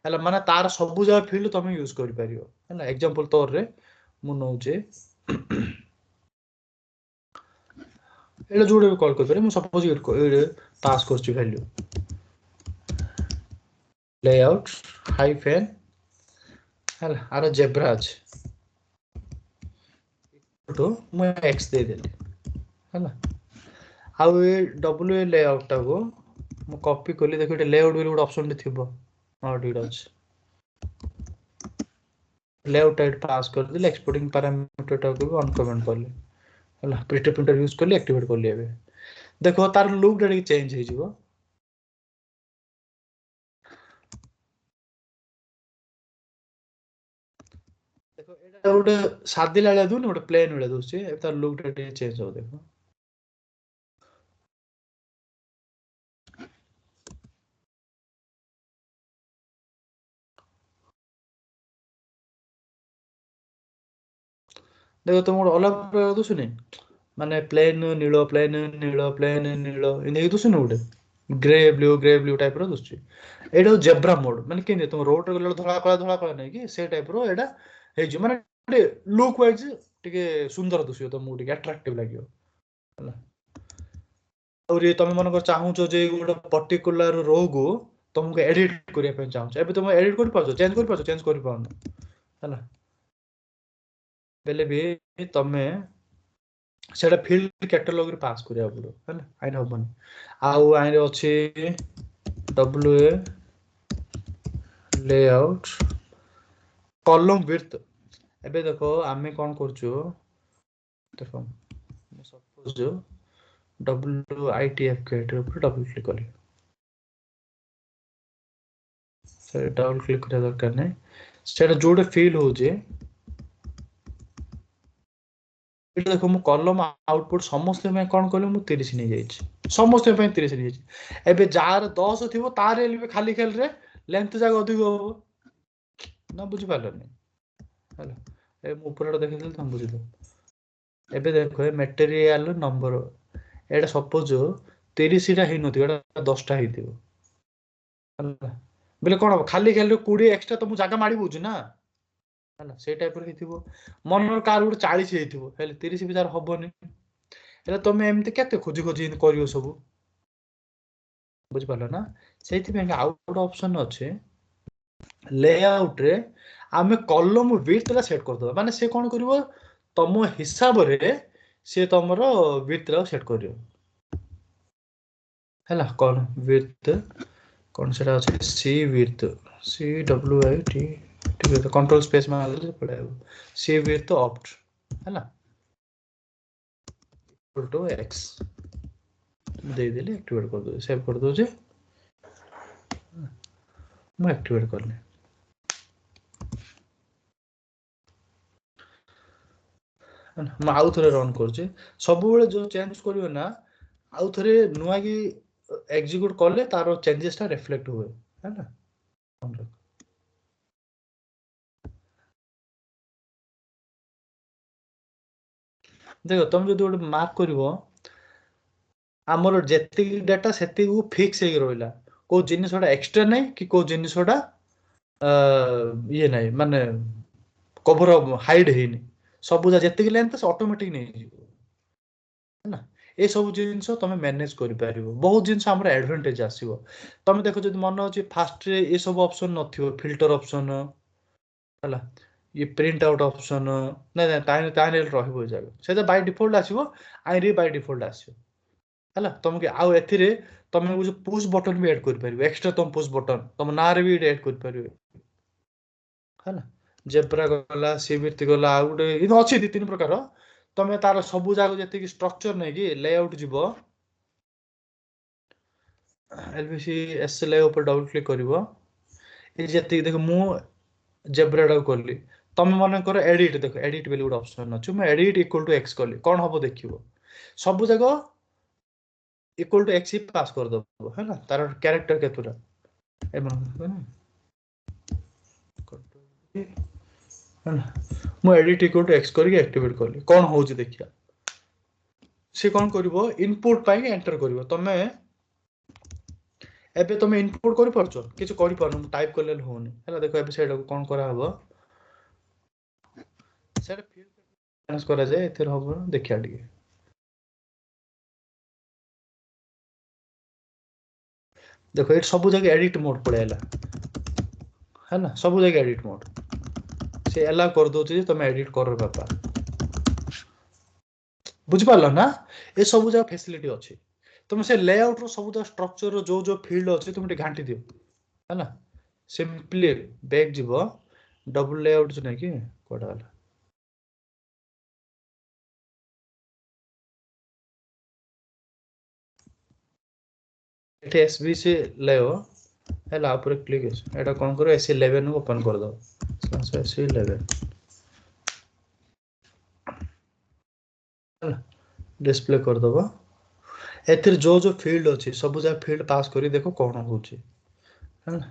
हैला माने तार सब जगह फील्ड तमे यूज करि परियो हैला एग्जांपल तोर रे मु नौचे एला जोडे कॉल कर पारे मु सपोज ये पास करछि वैल्यू लेआउट हाइफेन हैला आरो जेब्रा अछि तो मु एक्स दे देली हैला आउ ए WA लेआउट टा को मु कॉपी करली देखो एटा लेआउट बोली ଗୋଟେ ऑप्शन थिबो नॉट इट अछि लेआउट टाइप पास कर देली एक्सपोर्टिंग पैरामीटर टा को ऑन कमेंट करली हैला प्रिंटर प्रिंटर यूज करली एक्टिवेट करली एबे देखो तार लुक टा चेंज हे जिवो देखो एटा ଗୋଟେ ସାଦିଲା ଳିଆ ଦୁନି ଗୋଟେ ପ୍ଲେନ ଳିଆ ଦଉଚି ଏ ତାର ଲୁକ୍ ଟା ଟିକେ ଚେଞ୍ଜ ହବ ଦେଖो देखो तुम ଗୋଟେ ଅଲଗା ପ୍ରକାର ଦୁସୁନି ମାନେ ପ୍ଲେନ ନୀଳ ଏମିତି ଦୁସୁନି ଗୋଟେ ଗ୍ରେ ବ୍ଲୁ ଟାଇପ ର ଦୁସୁଛି ଏଇଟା ଜେବ୍ରା ମୋड ମାନେ କେମିତି ତୁମ ରୋଡ ରେ ଗଲା ଧଳା କଳା ନାହିଁ କି ସେ ଟାଇପ ର ଏଇଟା ହେଇଯିବ ମାନେ ଗୋଟେ ଲୁକ୍ ୱାଇଜ ଟିକେ ସୁନ୍ଦର ଦୁସିବ ତମକୁ ଟିକେ ଆଟ୍ରାକ୍ଟିଭ ଲାଗିବ ହେଲା ଆହୁରି ତମେ ମନେକର ଚାହୁଁଛ ଯେ ଗୋଟେ ପର୍ଟିକୁଲାର ରୋ କୁ ତମକୁ ଏଡିଟ କରିବା ପାଇଁ ଚାହୁଁଛ ଏବେ ତମେ ଏଡିଟ କରିପାରୁଛ ଚେଞ୍ଜ କରିପାରୁନ ହେଲା ବେଲେ ବି ତମେ ସେଟା ଫିଲ୍ଡ କ୍ୟାଟାଲଗ ରେ ପାସ୍ କରିବାକୁ ପଡିବ ହେଲା ଆଇନ ହବନି ଆଉ ଆଇନ ଅଛି WA layout column width ଏବେ ଦେଖ ଆମେ କ'ଣ କରୁଛୁ ଦେଖ ସପୋଜ WITF କ୍ରିଏଟର ଉପରେ ଡବଲ କ୍ଲିକ୍ କଲି ସେ ଡବଲ କ୍ଲିକ୍ କରିବା ଦରକାର ନାହିଁ ସେଟା ଯୋଉଟା ଫିଲ୍ ହଉଛି ଏଇଟା ଦେଖ ମୁଁ କଲମ ଆଉଟପୁଟ ସମସ୍ତଙ୍କ ପାଇଁ କ'ଣ କଲି ମୁଁ 30 ନେଇଯାଇଛି ସମସ୍ତଙ୍କ ପାଇଁ 30 ନେଇଯାଇଛି ଏବେ ଯାହାର 10 ଥିବ ତାର ଖାଲି ଖାଲିରେ ଲେନ୍ଥ ଯାକ ଅଧିକ ହବ ନା ବୁଝିପାରିଲନି ହେଲା ଏ ମୁଁ ଉପରଟା ଦେଖିଦେଲି ତମେ ବୁଝିଲ ଏବେ ଦେଖ ମେଟେରିଆଲ ନମ୍ବର ଏଇଟା ସପୋଜ 30 ଟା ହେଇନଥିବ ଏଇଟା 10ଟା ହେଇଥିବ ହେଲା ବେଲେ କ'ଣ ହବ ଖାଲି 20 ଏକ୍ସଟ୍ରା ତମକୁ ଜାଗା ମାଡ଼ି ବୁଝୁ ନା ହେଲା ସେଇ ଟାଇପର ହେଇଥିବ ମନର କାର ଗୋଟେ 40 ହେଇଥିବ ହେଲେ 30 ବି ତାର ହବନି ହେଲେ ତମେ ଏମିତି କେତେ ଖୋଜି ଏମିତି କରିବ ସବୁ ବୁଝିପାରିଲ ନା ସେଇଥିପାଇଁ ଆଉ ଗୋଟେ ଅପସନ ଅଛି ଲେଆଉଟ ରେ ଆମେ କଲମ width ଟା ସେଟ୍ କରିଦବା ମାନେ ସେ କ'ଣ କରିବ ତମ ହିସାବରେ ସେ ତମର width ଟା ସେଟ୍ କରିବ ହେଲା କ'ଣ width କ'ଣ ସେଟା ଅଛି CWIT ठीक है तो कंट्रोल स्पेस में आले पड़ेगा सी width opt है ना इक्वल टू x दे देले एक्टिवेट कर दो सेव कर दो जे मैं एक्टिवेट करले मैं आउ थरे रन करछे सब बेले जो चेंज करियो ना आउ थरे नुआ की एग्जीक्यूट करले तारो चेंजेस ता रिफ्लेक्ट हुए है ना देखो तुम जो गोटे मार्क करिवो ଆମର ଯେତିକି ଡାଟା ସେତିକି ଫିକ୍ସ ହେଇକି ରହିଲା। କୋଉ ଜିନିଷଟା ଏକ୍ସଟ୍ରା ନାହିଁ କି କୋଉ ଜିନିଷଟା ଇଏ ନାହିଁ, ମାନେ କଭର ହାଇଡ୍ ହେଇନି। ସବୁ ଯେତିକି ଲେନ୍ଥ ସେ ଅଟୋମେଟିକ ନେଇଯିବ ହେଲା। ଏ ସବୁ ଜିନିଷ ତମେ ମ୍ୟାନେଜ କରିପାରିବ। ବହୁତ ଜିନିଷ ଆମର ଆଡଭାଣ୍ଟେଜ ଆସିବ। ତମେ ଦେଖ ଯଦି ମନେ ଅଛି ଫାଷ୍ଟରେ ଏ ସବୁ ଅପସନ ନଥିବ, ଫିଲ୍ଟର ଅପସନ ହେଲା, ଇଏ ପ୍ରିଣ୍ଟ ଆଉଟ୍ ଅପସନ, ନାଇଁ ନାଇଁ ତାହେଲେ ରହିବ ଏ ଜାଗା, ସେଟା ବାଇ ଡିଫଲ୍ଟ ଆସିବ। ଆଇରେ ବାଇ ଡିଫଲ୍ଟ ଆସିବ ହେଲା। ତମକୁ ଆଉ ଏଥିରେ ତମେ ପୁଶ ବଟନ ବି ଆଡ୍ କରିପାରିବ, ଏକ୍ସଟ୍ରା ତମ ପୁଶ ବଟନ ତମ ନାଁରେ ବି ଆଡ୍ କରିପାରିବ ହେଲା। ଜେବ୍ରା ଗଲା, ସିଭିର୍ତି ଗଲା, ଆଉ ଗୋଟେ ଏମିତି ଅଛି 2-3 ପ୍ରକାର। ତମେ ତାର ସବୁ ଯାକ ଯେତିକି ଷ୍ଟ୍ରକ୍ଚର ନେଇକି ଲେଆଉଟ୍ ଯିବ, ଏଲଭିସି ଏସଏଲଆଇ ଉପରେ ଡବଲ କ୍ଲିକ୍ କରିବ। ଏ ଯେତିକି ଦେଖ ମୁଁ ଜେବ୍ରାଟାକୁ କଲି, ତମେ ମନେକର ଏଡିଟ୍, ଦେଖ ଏଡିଟ୍ ବୋଲି ଗୋଟେ ଅପସନ ଅଛି, ମୁଁ ଏଡିଟ୍ ଇକ୍ୱାଲ ଟୁ ଏକ୍ସ କଲି, କଣ ହବ ଦେଖିବ। ସବୁ ଯାକ ଇକ୍ୱାଲ ଟୁ ଏକ୍ସ ହିଁ ପାସ୍ କରିଦବ ହେଲା। ତାର କ୍ୟାରେକ୍ଟର କେତେଟା ହେଲା। ମୁଁ ଏଡିଟ୍ ଇକ୍ୱାଲ ଟୁ ଏକ୍ସ କରିକି ଆକ୍ଟିଭେଟ୍ କଲି, କଣ ହଉଛି ଦେଖିବା। ସେ କଣ କରିବ, ଇନପୁଟ ପାଇଁ ଏଣ୍ଟର କରିବ। ତମେ ଏବେ ତମେ ଇନପୁଟ କରିପାରୁଛ, କିଛି କରିପାରୁନ, ଟାଇପ କଲେ ହଉନି ହେଲା। ଦେଖ ଏବେ ସେଇଟାକୁ କଣ କରାହବ, ସେଇଟା କରାଯାଏ, ଏଥିରେ ହବ ଦେଖିବା ଟିକେ। ଦେଖ ଏଠି ସବୁ ଜାଗା ଏଡିଟ୍ ମୋଡ ପଳେଇଲା ହେଲା, ସବୁ ଜାଗା ଏଡିଟ୍ ମୋଡ। ସେ ଏଲାଉ କରିଦଉଛି ଯେ ତମେ ଏଡିଟ୍ କର ବାପା। ବୁଝିପାରିଲ ନା, ଏ ସବୁ ଯାକ ଫେସିଲିଟି ଅଛି। ତମେ ସେ ଲେଆଉଟ ର ସବୁ ଯାକ ଷ୍ଟ୍ରକ୍ଚର ଯୋଉ ଫିଲ୍ଡ ଅଛି ତମେ ଟିକେ ଘାଣ୍ଟି ଦିଅ ହେଲା। ସିମ୍ପଲି ବ୍ୟାକ୍ ଯିବ, ଡବଲ ଲେଆଉଟ ନାଇକି କୁଆଡେ ଗଲା। ଏଠି ଏସବିସି ଲେଓ ହେଲା, ଉପରେ କ୍ଲିକ୍ ଅଛି। ଏଟା କଣ କରିବ, AC11 କୁ ଓପନ କରିଦବ, AC11 ହେଲା, ଡିସପ୍ଲେ କରିଦବ। ଏଥିରେ ଯୋଉ ଫିଲ୍ଡ ଅଛି ସବୁ ଯାକ ଫିଲ୍ଡ ପାସ୍ କରି ଦେଖ କଣ ହଉଛି ହେଲା।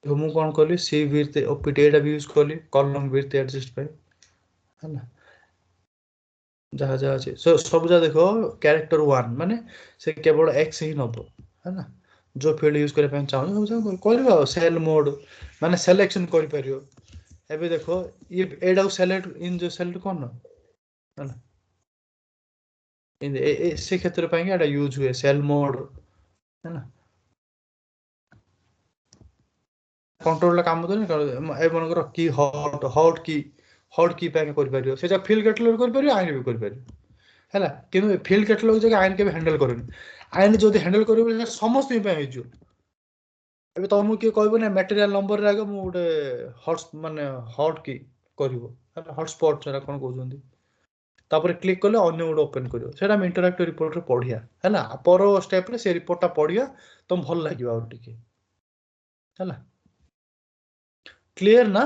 ମୁଁ କଣ କଲି, ସି ୱିଡଥ ଓପିଟି ଏଟା ବି ୟୁଜ କଲି କଲମ ୱିଡଥ ଆଡଜଷ୍ଟ ପାଇଁ ହେଲା। ଯାହା ଯାହା ଅଛି ସବୁ ଯାକ ଦେଖ କ୍ୟାରେକ୍ଟର 1 ମାନେ ସେ କେବଳ ଏକ୍ସ ହିଁ ନବ ହେଲା। ଯୋଉ ଫିଲ୍ଡ ୟୁଜ କରିବା ପାଇଁ ଚାହୁଁଛ କରିବ ଆଉ। ସେଲ୍ ମୋଡ ମାନେ ସିଲେକ୍ସନ କରିପାରିବ। ଏବେ ଦେଖ ଏଇଟାକୁ ସେଲେକ୍ଟ ଇନ ସେଲେକ୍ଟ କରୁନ ହେଲା। ସେ କ୍ଷେତ୍ର ପାଇଁ ଏଟା ୟୁଜ ହୁଏ ସେଲ୍ ମୋଡ ହେଲା। କଣ୍ଟ୍ରୋଲରେ କାମ ଦଉନି, ଏ ମାନଙ୍କର କି ହଟ୍ କି ପାଇଁ କରିପାରିବ, ସେଇଟା ଫିଲ୍ଡ କାଟାଲଗ କରିପାରିବ, ଆଇନ ବି କରିପାରିବ ହେଲା। କିନ୍ତୁ ଫିଲ୍ଡ କାଟାଲଗ ଜାଗା ଆଇନ କେବେ ହ୍ୟାଣ୍ଡେଲ କରେନି। ଆଇନ ଯଦି ହ୍ୟାଣ୍ଡେଲ କରିବ ସମସ୍ତଙ୍କ ପାଇଁ ହେଇଯିବ। ଏବେ ତମକୁ କିଏ କହିବ ନା ମ୍ୟାଟେରିଆଲ ନମ୍ବରରେ ଆଗ ମୁଁ ଗୋଟେ ମାନେ ହଟ୍ କି କରିବ ହେଲା, ହଟସ୍ପଟ ସେଟା କଣ କହୁଛନ୍ତି। ତାପରେ କ୍ଲିକ୍ କଲେ ଅନ୍ୟ ଗୋଟେ ଓପନ କରିବ, ସେଇଟା ଆମେ ଇଣ୍ଟରାକ୍ଟିଭ ରିପୋର୍ଟରେ ପଢିବା ହେଲା। ପର ଷ୍ଟେପରେ ସେ ରିପୋର୍ଟଟା ପଢିବା, ତମକୁ ଭଲ ଲାଗିବ ଆଉ ଟିକେ ହେଲା। କ୍ଲିୟର ନା?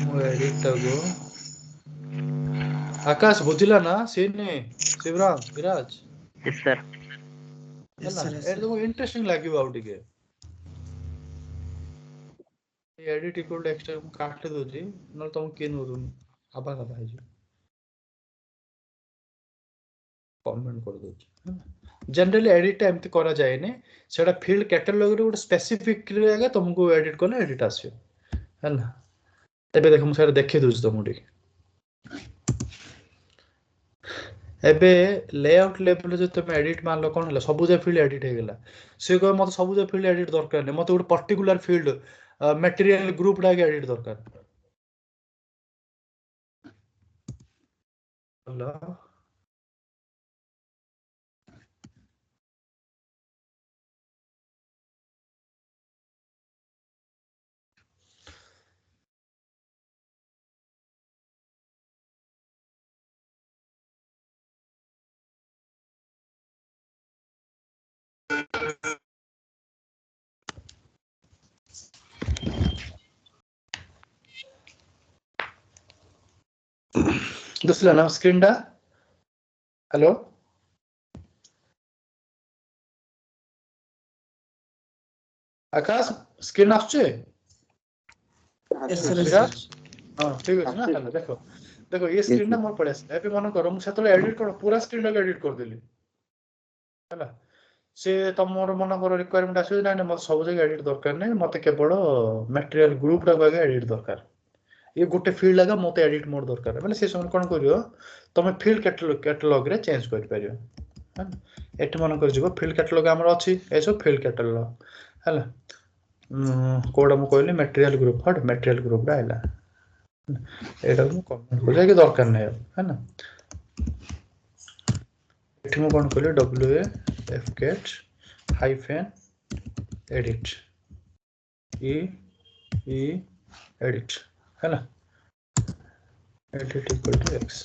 ମୁଁ ଏଡିଟଟାକୁ ଆକାଶ ବୁଝିଲା ନା, ସିନି ଶିବରାମ ବିରାଜ Yes, sir. ହେଲା। ଏଇଟା ତମକୁ ଇଣ୍ଟରେଷ୍ଟିଂ ଲାଗିବ ଆଉ ଟିକେ। ଏଡିଟ ଇକ୍ୱାଲ ଟୁ ଏକ୍ସଟ୍ରା ମୁଁ କାଟି ଦଉଛି, ନହେଲେ ତମକୁ କିଏ ନଉନି ଆବା କାବା ହେଇଯିବ। କମେଣ୍ଟ କରିଦଉଛି। ଜେନେରାଲି ଏଡିଟଟା ଏମିତି କରାଯାଏନି, ସେଟା ଫିଲ୍ଡ କ୍ୟାଟାଲଗରେ ଗୋଟେ ସ୍ପେସିଫିକ ଆଗେ ତମକୁ ଏଡିଟ କଲେ ଏଡିଟ ଆସିବ ହେଲା। ଏବେ ଦେଖ ମୁଁ ସେଇଟା ଦେଖେଇ ଦଉଛି ତମକୁ ଟିକେ। ଏବେ ଲେଆଉଟ ଲେବଲରେ ଯଦି ତମେ ଏଡିଟ ମାରିଲ କଣ ହେଲା, ସବୁ ଯାକ ଫିଲ୍ଡ ଏଡିଟ ହେଇଗଲା। ସେ କହିବ ମତେ ସବୁ ଯାକ ଫିଲ୍ଡ ଏଡିଟ ଦରକାର ନାହିଁ, ମତେ ଗୋଟେ ପର୍ଟିକୁଲାର ଫିଲ୍ଡ ମ୍ୟାଟେରିଆଲ ଗ୍ରୁପଟା ଆଗେ ଏଡିଟ ଦରକାର। ହେଲା। ଦିଶିଲା ନା ସ୍କ୍ରିନ୍ ଟା? ହ୍ୟାଲୋ। आकाश स्क्रीन आछे Yes, sir. विराज हां ठीक है ना हेलो देखो देखो ये स्क्रीन ना मोर पड़े एबे मन करो मु सेतले एडिट कर पूरा स्क्रीन को एडिट कर देली हैला से तमोर मन करो रिक्वायरमेंट आसे ना ना मत सब जगह एडिट दरकार नै मते केवल मटेरियल ग्रुप रा बागे एडिट दरकार ये गोटे फील्ड लगा मते एडिट मोड दरकार माने से समय कोन करियो तमे फील्ड कैटलॉग रे चेंज कर परियो एट मन कर जीवो फील्ड कैटलॉग हमर अछि एसो फील्ड कैटलॉग हैला कोड हम कहली मटेरियल ग्रुप हट मटेरियल ग्रुप रा हैला एटा को कमेंट को जाके दरकार नै है ना एठी मु कोन कहली wa fget hyphen edit e edit है ना edit equal to x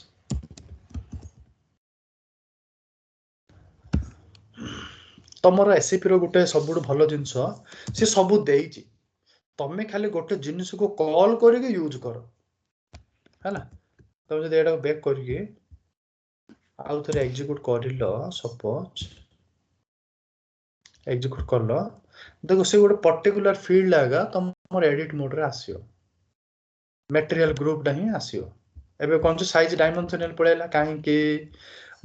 तमर एसएपी रो गोटे सबुठ भलो जिंस से सबु देइची तमे खाली गोटे जिनिस को कॉल करके यूज करो है ना तमे जदि एटा बैक करके आउ थरे एग्जीक्यूट करिलो सपोज एग्जीक्यूट करलो देखो से गोटे पर्टिकुलर फील्ड लागा तमर एडिट मोड रे आसियो मटेरियल ग्रुप दा ही आसियो एबे कोन से साइज डायमेंशनल पळेला काहे कि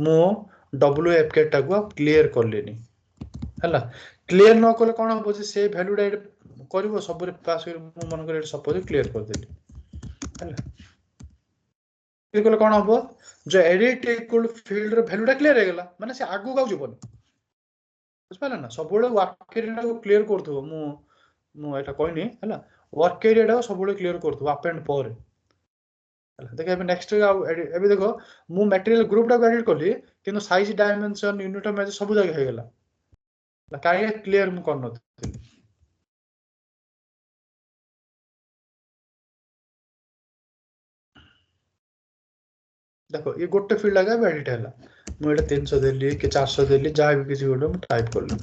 मो wfk टा को क्लियर करलेनी हला क्लियर न कले कोन हो जे से वैल्यू डा करबो सब रे पास कर मु मन करे सपोज क्लियर कर देली हला क्लियर कले कोन हो जो एडिट इक्वल फील्ड रे वैल्यू डा क्लियर हे गेला माने से आगु गाउ जबन बुझ पाला ना सब बळे वर्क एरिया को क्लियर करथो मु एटा कहनी हला वर्क एरिया डा सब बळे क्लियर करथो अप एंड पर हला देखो एबे नेक्स्ट एबे देखो मु मटेरियल ग्रुप डा एडिट करली किंतु size dimension unit of match सब जगह हे गेला काहे क्लियर मु करन देखो ये गोटे फील्ड लगा एडिट हैला मु एटा 300 देली कि 400 देली जा भी किसी गोटे मु टाइप करली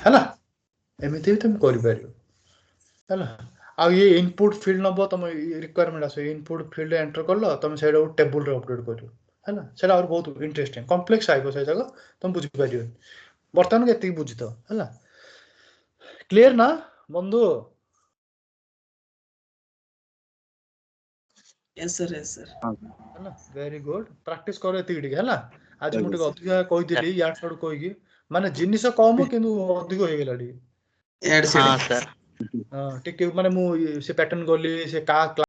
हैला एमिति भी तुम कर परियो हैला आ ये इनपुट फील्ड नबो तुम रिक्वायरमेंट आसे इनपुट फील्ड एंटर करलो तुम सेडा टेबल रे अपडेट करियो हैला सेडा और बहुत इंटरेस्टिंग कॉम्प्लेक्स आइबो से जगह तुम बुझि परियो बर्तमान केति बुझितो हैला क्लियर ना बंधु Yes, sir. Yes, sir. हैला वेरी गुड प्रैक्टिस करो एति हैला आज मु टिक अधिका कहि दिली यार सड कहि कि माने जिनिस कम किंतु अधिक होय गेला डी Add हाँ सर टिके माने मु से पैटर्न गोली से का